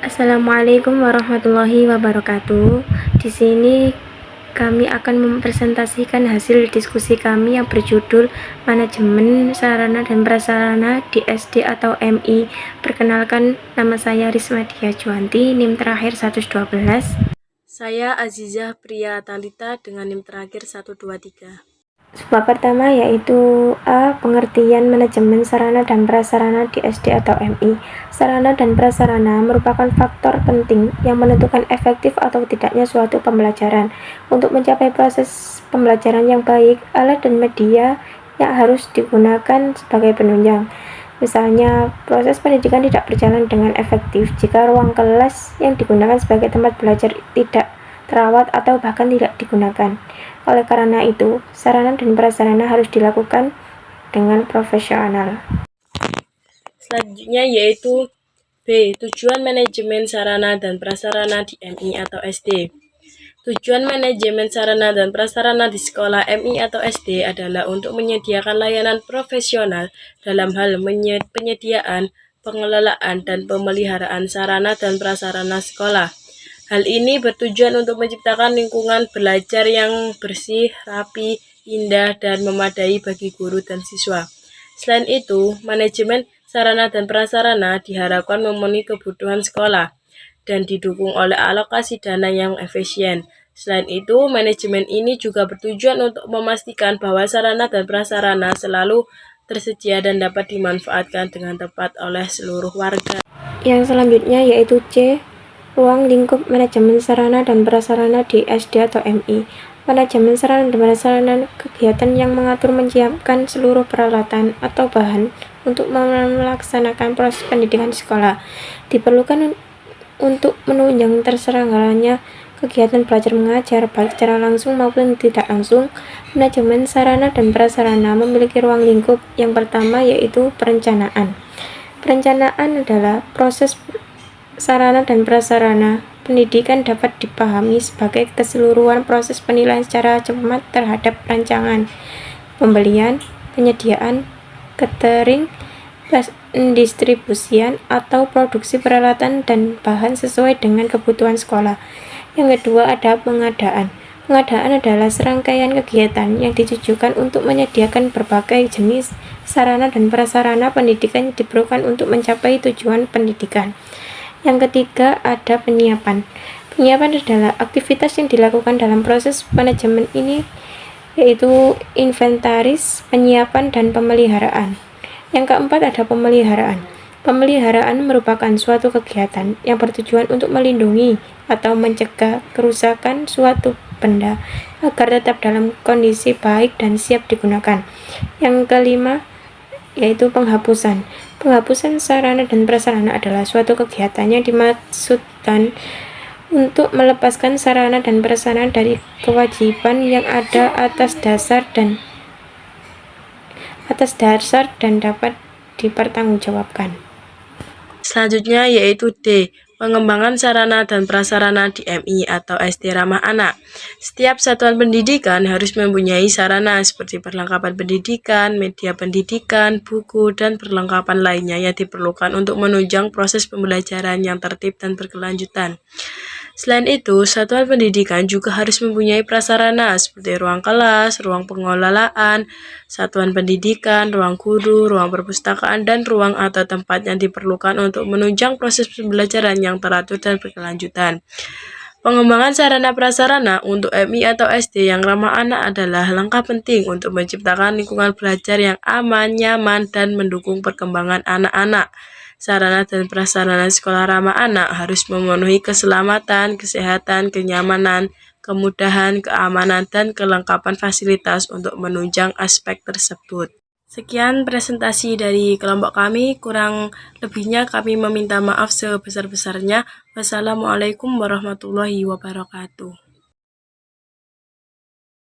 Assalamualaikum warahmatullahi wabarakatuh. Di sini kami akan mempresentasikan hasil diskusi kami yang berjudul Manajemen Sarana dan Prasarana di SD atau MI. Perkenalkan, nama saya Risma Dia Juanti, NIM terakhir 112. Saya Azizah Priya Talita dengan NIM terakhir 123. Sebab pertama yaitu A. Pengertian manajemen sarana dan prasarana di SD atau MI. Sarana dan prasarana merupakan faktor penting yang menentukan efektif atau tidaknya suatu pembelajaran. Untuk mencapai proses pembelajaran yang baik, alat dan media yang harus digunakan sebagai penunjang. Misalnya, proses pendidikan tidak berjalan dengan efektif jika ruang kelas yang digunakan sebagai tempat belajar tidak terawat atau bahkan tidak digunakan. Oleh karena itu, sarana dan prasarana harus dilakukan dengan profesional. Selanjutnya yaitu B. Tujuan manajemen sarana dan prasarana di MI atau SD. Tujuan manajemen sarana dan prasarana di sekolah MI atau SD adalah untuk menyediakan layanan profesional dalam hal penyediaan, pengelolaan, dan pemeliharaan sarana dan prasarana sekolah. Hal ini bertujuan untuk menciptakan lingkungan belajar yang bersih, rapi, indah, dan memadai bagi guru dan siswa. Selain itu, manajemen sarana dan prasarana diharapkan memenuhi kebutuhan sekolah dan didukung oleh alokasi dana yang efisien. Selain itu, manajemen ini juga bertujuan untuk memastikan bahwa sarana dan prasarana selalu tersedia dan dapat dimanfaatkan dengan tepat oleh seluruh warga. Yang selanjutnya yaitu C. Ruang lingkup manajemen sarana dan prasarana di SD atau MI. Manajemen sarana dan prasarana kegiatan yang mengatur menyiapkan seluruh peralatan atau bahan untuk melaksanakan proses pendidikan di sekolah. Diperlukan untuk menunjang terselenggaranya kegiatan belajar mengajar baik secara langsung maupun tidak langsung. Manajemen sarana dan prasarana memiliki ruang lingkup. Yang pertama yaitu perencanaan. Perencanaan adalah proses sarana dan prasarana pendidikan dapat dipahami sebagai keseluruhan proses penilaian secara cermat terhadap rancangan, pembelian, penyediaan, catering, pendistribusian, atau produksi peralatan dan bahan sesuai dengan kebutuhan sekolah. Yang kedua ada pengadaan. Pengadaan adalah serangkaian kegiatan yang ditujukan untuk menyediakan berbagai jenis sarana dan prasarana pendidikan yang diperlukan untuk mencapai tujuan pendidikan. Yang ketiga ada penyiapan. Penyiapan adalah aktivitas yang dilakukan dalam proses manajemen ini, yaitu inventaris, penyiapan, dan pemeliharaan. Yang keempat ada pemeliharaan. Pemeliharaan merupakan suatu kegiatan yang bertujuan untuk melindungi atau mencegah kerusakan suatu benda agar tetap dalam kondisi baik dan siap digunakan. Yang kelima yaitu penghapusan. Penghapusan sarana dan prasarana adalah suatu kegiatan yang dimaksudkan untuk melepaskan sarana dan prasarana dari kewajiban yang ada atas dasar dan dapat dipertanggungjawabkan. Selanjutnya yaitu D. Pengembangan sarana dan prasarana di MI atau SD ramah anak. Setiap satuan pendidikan harus mempunyai sarana seperti perlengkapan pendidikan, media pendidikan, buku, dan perlengkapan lainnya yang diperlukan untuk menunjang proses pembelajaran yang tertib dan berkelanjutan. Selain itu, satuan pendidikan juga harus mempunyai prasarana seperti ruang kelas, ruang pengelolaan, satuan pendidikan, ruang guru, ruang perpustakaan, dan ruang atau tempat yang diperlukan untuk menunjang proses pembelajaran yang teratur dan berkelanjutan. Pengembangan sarana prasarana untuk MI atau SD yang ramah anak adalah langkah penting untuk menciptakan lingkungan belajar yang aman, nyaman, dan mendukung perkembangan anak-anak. Sarana dan prasarana sekolah ramah anak harus memenuhi keselamatan, kesehatan, kenyamanan, kemudahan, keamanan, dan kelengkapan fasilitas untuk menunjang aspek tersebut. Sekian presentasi dari kelompok kami, kurang lebihnya kami meminta maaf sebesar-besarnya. Wassalamualaikum warahmatullahi wabarakatuh.